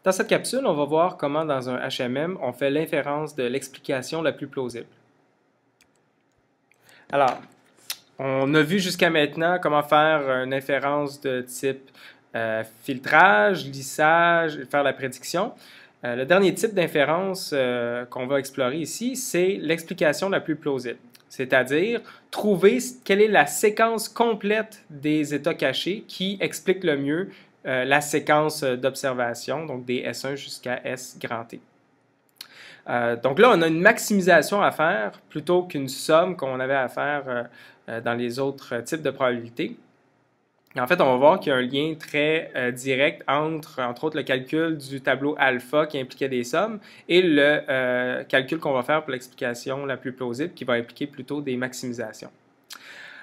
Dans cette capsule, on va voir comment dans un HMM, on fait l'inférence de l'explication la plus plausible. Alors, on a vu jusqu'à maintenant comment faire une inférence de type filtrage, lissage, faire la prédiction. Le dernier type d'inférence qu'on va explorer ici, c'est l'explication la plus plausible. C'est-à-dire trouver quelle est la séquence complète des états cachés qui explique le mieux la séquence d'observation, donc des S1 jusqu'à S grand T. Donc là, on a une maximisation à faire plutôt qu'une somme qu'on avait à faire dans les autres types de probabilités. En fait, on va voir qu'il y a un lien très direct entre autres, le calcul du tableau alpha qui impliquait des sommes et le calcul qu'on va faire pour l'explication la plus plausible qui va impliquer plutôt des maximisations.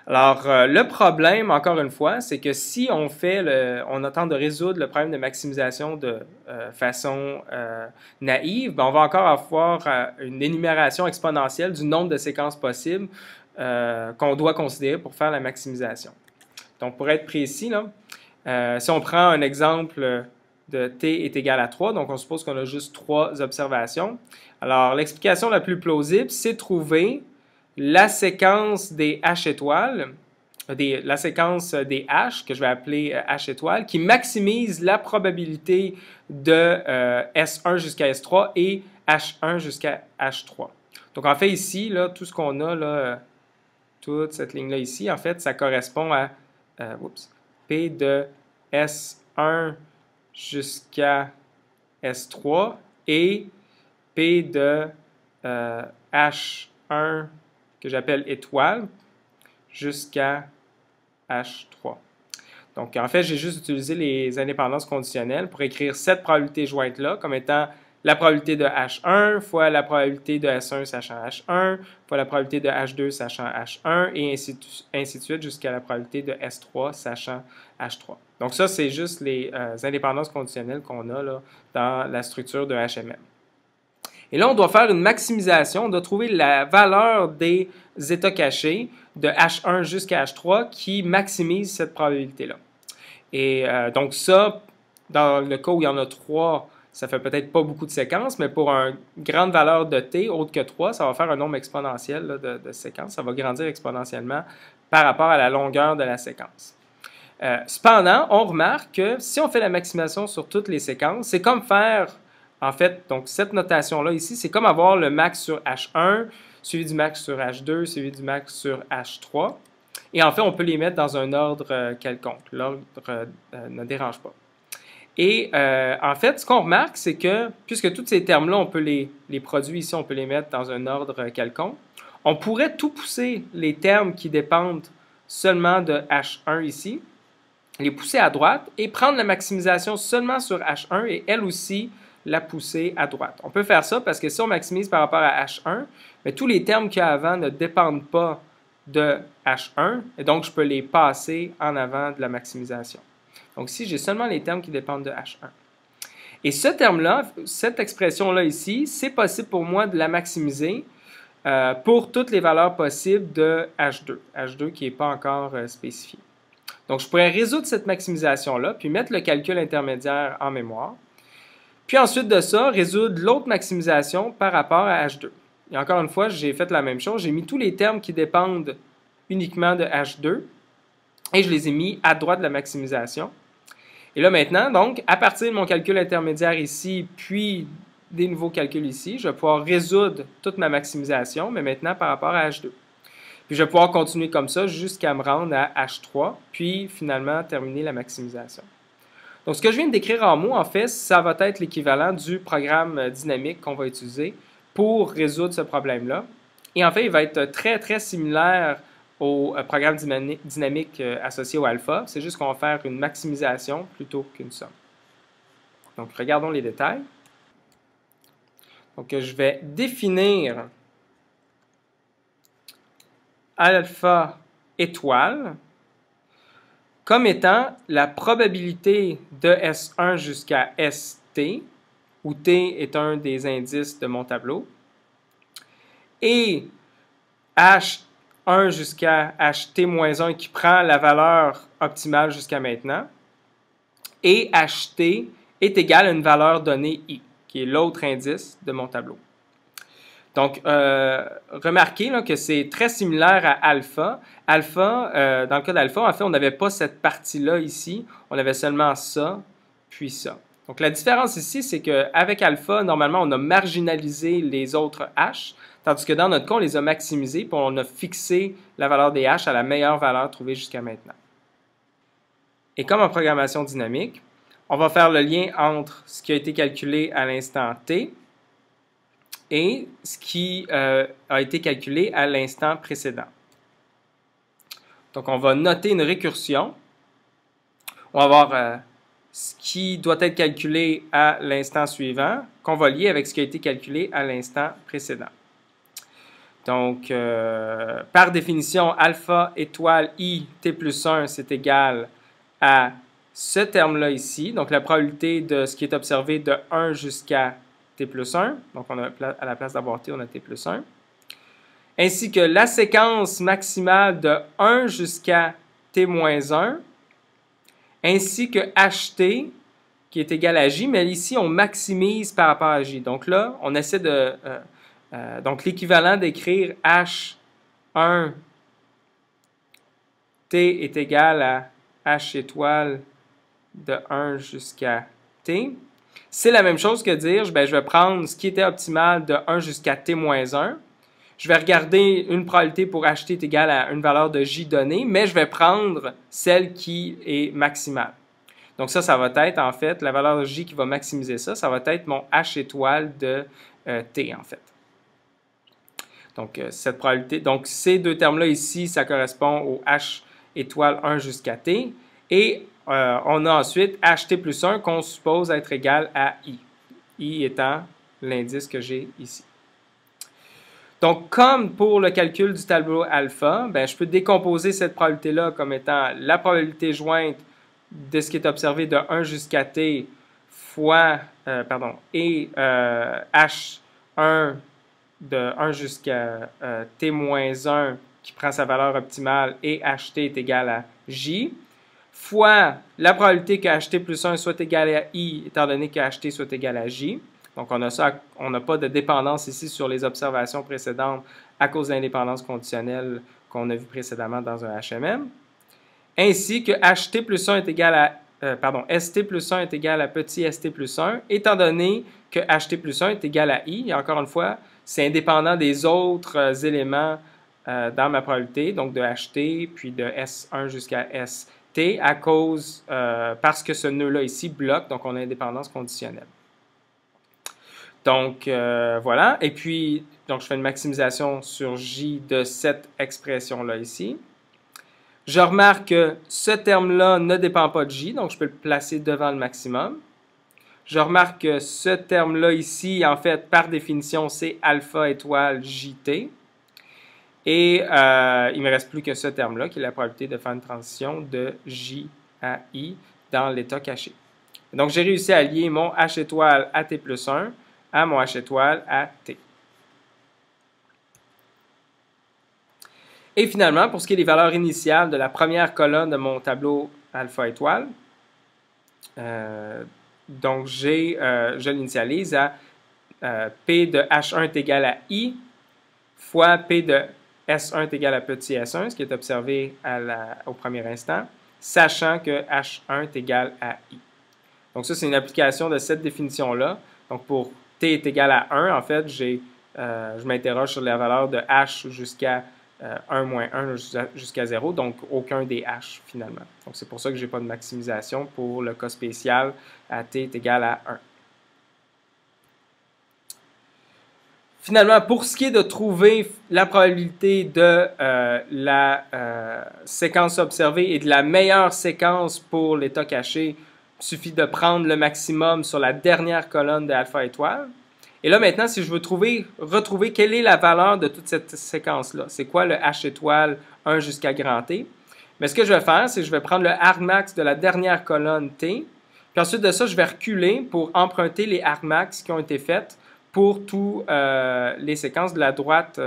Alors, le problème, encore une fois, c'est que si on tente de résoudre le problème de maximisation de façon naïve, ben on va encore avoir une énumération exponentielle du nombre de séquences possibles qu'on doit considérer pour faire la maximisation. Donc, pour être précis, là, si on prend un exemple de t est égal à 3, donc on suppose qu'on a juste 3 observations. Alors, l'explication la plus plausible, c'est trouver la séquence des H étoiles, la séquence des H, que je vais appeler H étoiles, qui maximise la probabilité de S1 jusqu'à S3 et H1 jusqu'à H3. Donc, en fait, ici, là, tout ce qu'on a, là, toute cette ligne-là ici, en fait, ça correspond à P de S1 jusqu'à S3 et P de H1 que j'appelle étoile jusqu'à H3. Donc, en fait, j'ai juste utilisé les indépendances conditionnelles pour écrire cette probabilité jointe-là comme étant la probabilité de H1 fois la probabilité de S1 sachant H1 fois la probabilité de H2 sachant H1 et ainsi de suite jusqu'à la probabilité de S3 sachant H3. Donc, ça, c'est juste les indépendances conditionnelles qu'on a là, dans la structure de HMM. Et là, on doit faire une maximisation, on doit trouver la valeur des états cachés de H1 jusqu'à H3 qui maximise cette probabilité-là. Et donc ça, dans le cas où il y en a 3, ça fait peut-être pas beaucoup de séquences, mais pour une grande valeur de t, autre que 3, ça va faire un nombre exponentiel là, de séquences. Ça va grandir exponentiellement par rapport à la longueur de la séquence. Cependant, on remarque que si on fait la maximisation sur toutes les séquences, c'est comme faire, en fait, donc cette notation-là ici, c'est comme avoir le max sur H1, suivi du max sur H2, suivi du max sur H3. Et en fait, on peut les mettre dans un ordre quelconque. L'ordre ne dérange pas. Et en fait, ce qu'on remarque, c'est que, puisque tous ces termes-là, on peut les produits ici, on peut les mettre dans un ordre quelconque, on pourrait tout pousser les termes qui dépendent seulement de H1 ici, les pousser à droite et prendre la maximisation seulement sur H1 et elle aussi la pousser à droite. On peut faire ça parce que si on maximise par rapport à H1, mais tous les termes qu'il y a avant ne dépendent pas de H1 et donc je peux les passer en avant de la maximisation. Donc ici, j'ai seulement les termes qui dépendent de H1. Et ce terme-là, cette expression-là ici, c'est possible pour moi de la maximiser pour toutes les valeurs possibles de H2. H2 qui n'est pas encore spécifié. Donc, je pourrais résoudre cette maximisation-là, puis mettre le calcul intermédiaire en mémoire. Puis ensuite de ça, résoudre l'autre maximisation par rapport à H2. Et encore une fois, j'ai fait la même chose. J'ai mis tous les termes qui dépendent uniquement de H2 et je les ai mis à droite de la maximisation. Et là maintenant, donc, à partir de mon calcul intermédiaire ici, puis des nouveaux calculs ici, je vais pouvoir résoudre toute ma maximisation, mais maintenant par rapport à H2. Puis je vais pouvoir continuer comme ça jusqu'à me rendre à H3, puis finalement terminer la maximisation. Donc ce que je viens de décrire en mots, en fait, ça va être l'équivalent du programme dynamique qu'on va utiliser pour résoudre ce problème-là. Et en fait, il va être très, très similaire au programme dynamique associé au alpha. C'est juste qu'on va faire une maximisation plutôt qu'une somme. Donc, regardons les détails. Donc, je vais définir alpha étoile comme étant la probabilité de S1 jusqu'à ST, où T est un des indices de mon tableau, et H1 jusqu'à HT-1 qui prend la valeur optimale jusqu'à maintenant, et HT est égal à une valeur donnée I, qui est l'autre indice de mon tableau. Donc, remarquez là, que c'est très similaire à alpha. Alpha, dans le cas d'alpha, en fait, on n'avait pas cette partie-là ici. On avait seulement ça, puis ça. Donc, la différence ici, c'est qu'avec alpha, normalement, on a marginalisé les autres h, tandis que dans notre cas, on les a maximisés, puis on a fixé la valeur des h à la meilleure valeur trouvée jusqu'à maintenant. Et comme en programmation dynamique, on va faire le lien entre ce qui a été calculé à l'instant t et ce qui a été calculé à l'instant précédent. Donc, on va noter une récursion. On va voir ce qui doit être calculé à l'instant suivant, qu'on va lier avec ce qui a été calculé à l'instant précédent. Donc, par définition, alpha étoile I t plus 1, c'est égal à ce terme-là ici. Donc, la probabilité de ce qui est observé de 1 jusqu'à t plus 1. Donc, on a, à la place d'avoir t, on a t plus 1. Ainsi que la séquence maximale de 1 jusqu'à t moins 1, ainsi que ht, qui est égal à j, mais ici, on maximise par rapport à j. Donc là, on essaie de... donc, l'équivalent d'écrire h1 t est égal à h étoile de 1 jusqu'à t. C'est la même chose que dire, je vais prendre ce qui était optimal de 1 jusqu'à t moins 1. Je vais regarder une probabilité pour ht est égale à une valeur de j donnée, mais je vais prendre celle qui est maximale. Donc ça va être en fait la valeur de j qui va maximiser ça. Ça va être mon h étoile de t en fait. Donc cette probabilité, donc ces deux termes-là ici, ça correspond au h étoile 1 jusqu'à t. Et on a ensuite ht plus 1 qu'on suppose être égal à i. I étant l'indice que j'ai ici. Donc, comme pour le calcul du tableau alpha, je peux décomposer cette probabilité-là comme étant la probabilité jointe de ce qui est observé de 1 jusqu'à t fois, et h1 de 1 jusqu'à t moins 1 qui prend sa valeur optimale et ht est égal à j, fois la probabilité que ht plus 1 soit égal à i, étant donné que ht soit égal à j. Donc, on n'a pas de dépendance ici sur les observations précédentes à cause de l'indépendance conditionnelle qu'on a vu précédemment dans un HMM. Ainsi que ht plus 1 est égal à, st plus 1 est égal à petit st plus 1, étant donné que ht plus 1 est égal à i. Et encore une fois, c'est indépendant des autres éléments dans ma probabilité, donc de ht, puis de S1 jusqu'à st, à cause, parce que ce nœud-là ici bloque, donc on a indépendance conditionnelle. Donc, voilà. Et puis, donc, je fais une maximisation sur J de cette expression-là ici. Je remarque que ce terme-là ne dépend pas de J, donc je peux le placer devant le maximum. Je remarque que ce terme-là ici, en fait, par définition, c'est alpha étoile JT. Et il ne me reste plus que ce terme-là, qui est la probabilité de faire une transition de J à I dans l'état caché. Donc, j'ai réussi à lier mon H étoile à T plus 1 à mon H étoile à T. Et finalement, pour ce qui est des valeurs initiales de la première colonne de mon tableau alpha étoile, donc je l'initialise à P de H1 est égal à I fois P de S1 est égal à petit S1, ce qui est observé au premier instant, sachant que H1 est égal à I. Donc ça, c'est une application de cette définition-là. Donc pour T est égal à 1, en fait, je m'interroge sur la valeur de H jusqu'à 1 moins 1 jusqu'à 0, donc aucun des H finalement. Donc c'est pour ça que je n'ai pas de maximisation pour le cas spécial à T est égal à 1. Finalement, pour ce qui est de trouver la probabilité de la séquence observée et de la meilleure séquence pour l'état caché, il suffit de prendre le maximum sur la dernière colonne de alpha étoile. Et là, maintenant, si je veux retrouver quelle est la valeur de toute cette séquence-là, c'est quoi le H étoile 1 jusqu'à grand T, mais ce que je vais faire, c'est que je vais prendre le argmax de la dernière colonne T, puis ensuite de ça, je vais reculer pour emprunter les argmax qui ont été faites pour tous les séquences de la droite,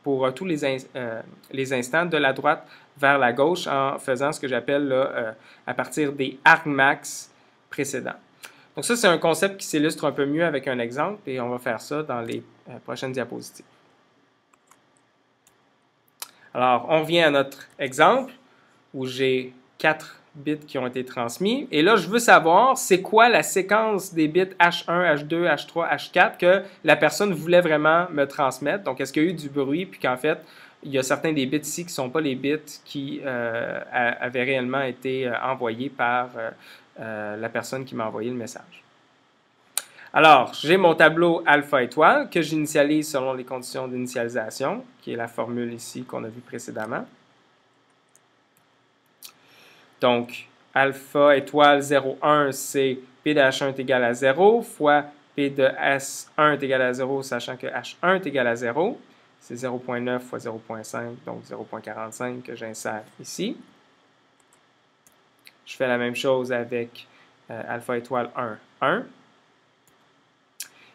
pour tous les instants de la droite vers la gauche en faisant ce que j'appelle à partir des argmax précédents. Donc ça, c'est un concept qui s'illustre un peu mieux avec un exemple, et on va faire ça dans les prochaines diapositives. Alors, on revient à notre exemple, où j'ai 4 bits qui ont été transmis. Et là, je veux savoir c'est quoi la séquence des bits H1, H2, H3, H4 que la personne voulait vraiment me transmettre. Donc, est-ce qu'il y a eu du bruit, puis qu'en fait, il y a certains des bits ici qui ne sont pas les bits qui avaient réellement été envoyés par la personne qui m'a envoyé le message. Alors, j'ai mon tableau alpha étoile que j'initialise selon les conditions d'initialisation, qui est la formule ici qu'on a vue précédemment. Donc, alpha étoile 0,1, c'est P de H1 est égal à 0 fois P de S1 est égal à 0, sachant que H1 est égal à 0. C'est 0,9 fois 0,5, donc 0,45 que j'insère ici. Je fais la même chose avec alpha étoile 1, 1.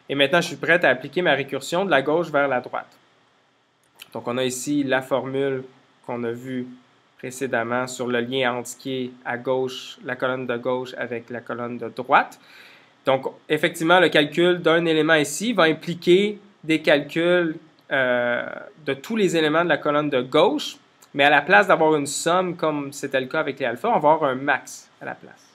Et maintenant, je suis prêt à appliquer ma récursion de la gauche vers la droite. Donc, on a ici la formule qu'on a vue précédemment sur le lien indiqué à gauche, la colonne de gauche avec la colonne de droite. Donc, effectivement, le calcul d'un élément ici va impliquer des calculs de tous les éléments de la colonne de gauche, mais à la place d'avoir une somme, comme c'était le cas avec les alphas, on va avoir un max à la place.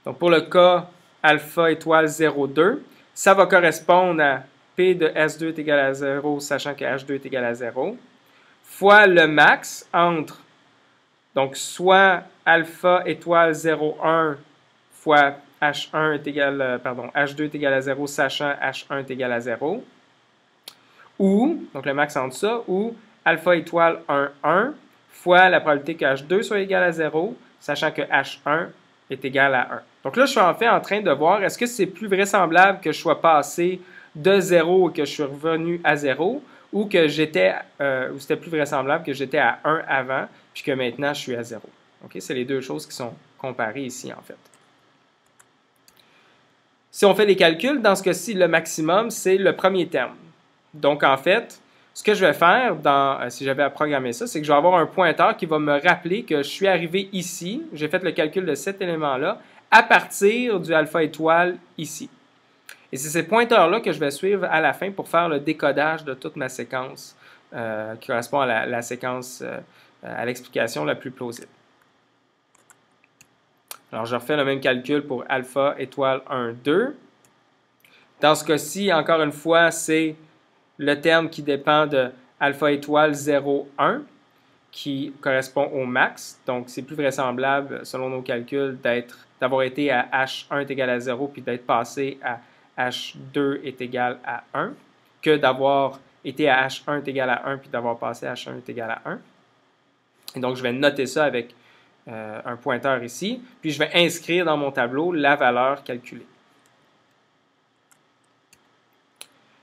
Donc, pour le cas alpha étoile 0,2, ça va correspondre à P de S2 est égal à 0, sachant que H2 est égal à 0, fois le max entre, donc soit alpha étoile 0,1 fois H1 est égal, H2 est égal à 0, sachant H1 est égal à 0, ou, donc le max entre ça, ou alpha étoile 1 fois la probabilité que H2 soit égal à 0, sachant que H1 est égal à 1. Donc là, je suis en fait en train de voir, est-ce que c'est plus vraisemblable que je sois passé de 0 et que je suis revenu à 0, ou que j'étais, ou c'était plus vraisemblable que j'étais à 1 avant, puis que maintenant je suis à 0. Okay? C'est les deux choses qui sont comparées ici, en fait. Si on fait les calculs, dans ce cas-ci, le maximum, c'est le premier terme. Donc, en fait, ce que je vais faire, si j'avais à programmer ça, c'est que je vais avoir un pointeur qui va me rappeler que je suis arrivé ici, j'ai fait le calcul de cet élément-là, à partir du alpha étoile ici. Et c'est ces pointeurs-là que je vais suivre à la fin pour faire le décodage de toute ma séquence qui correspond à la séquence, à l'explication la plus plausible. Alors, je refais le même calcul pour alpha étoile 1, 2. Dans ce cas-ci, encore une fois, c'est le terme qui dépend de alpha étoile 0, 1, qui correspond au max. Donc, c'est plus vraisemblable, selon nos calculs, d'avoir été à H1 est égal à 0 puis d'être passé à H2 est égal à 1, que d'avoir été à H1 est égal à 1 puis d'avoir passé à H1 est égal à 1. Et donc, je vais noter ça avec un pointeur ici, puis je vais inscrire dans mon tableau la valeur calculée.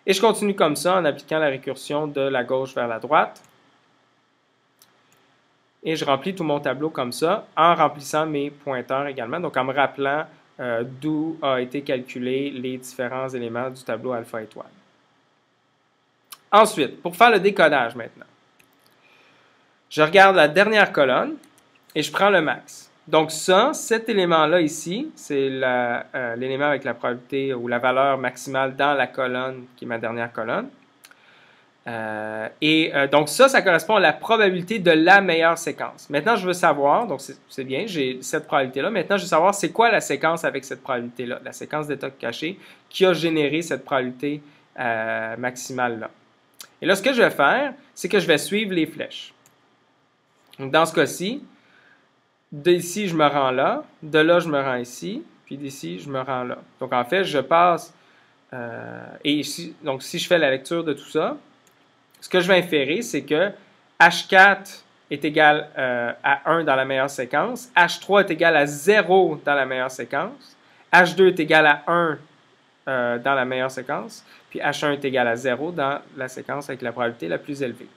Et je continue comme ça en appliquant la récursion de la gauche vers la droite. Et je remplis tout mon tableau comme ça, en remplissant mes pointeurs également, donc en me rappelant d'où a été calculé les différents éléments du tableau alpha étoile. Ensuite, pour faire le décodage maintenant, je regarde la dernière colonne et je prends le max. Donc ça, cet élément-là ici, c'est l'élément avec la probabilité ou la valeur maximale dans la colonne qui est ma dernière colonne. Donc ça correspond à la probabilité de la meilleure séquence. Maintenant, je veux savoir, donc c'est bien, j'ai cette probabilité-là. Maintenant, je veux savoir c'est quoi la séquence avec cette probabilité-là, la séquence d'état caché qui a généré cette probabilité maximale-là. Et là, ce que je vais faire, c'est que je vais suivre les flèches. Donc, dans ce cas-ci, d'ici, je me rends là, de là, je me rends ici, puis d'ici, je me rends là. Donc, en fait, je passe, donc si je fais la lecture de tout ça, ce que je vais inférer, c'est que H4 est égal à 1 dans la meilleure séquence, H3 est égal à 0 dans la meilleure séquence, H2 est égal à 1 dans la meilleure séquence, puis H1 est égal à 0 dans la séquence avec la probabilité la plus élevée.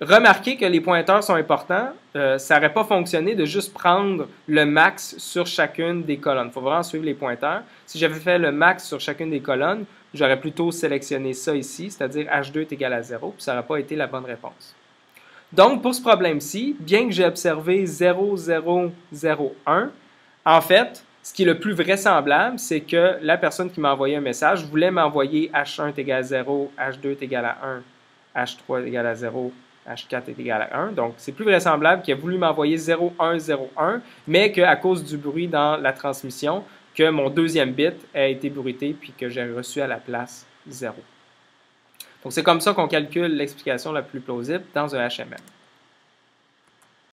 Remarquez que les pointeurs sont importants. Ça n'aurait pas fonctionné de juste prendre le max sur chacune des colonnes. Il faut vraiment suivre les pointeurs. Si j'avais fait le max sur chacune des colonnes, j'aurais plutôt sélectionné ça ici, c'est-à-dire H2 est égal à 0, puis ça n'aurait pas été la bonne réponse. Donc, pour ce problème-ci, bien que j'ai observé 0, 0, 0, 1, En fait, ce qui est le plus vraisemblable, c'est que la personne qui m'a envoyé un message voulait m'envoyer H1 est égal à 0, H2 est égal à 1, H3 est égal à 0, H4 est égal à 1. Donc, c'est plus vraisemblable qu'il a voulu m'envoyer 0, 1, 0, 1, mais qu'à cause du bruit dans la transmission, que mon deuxième bit a été bruité puis que j'ai reçu à la place 0. Donc, c'est comme ça qu'on calcule l'explication la plus plausible dans un HMM.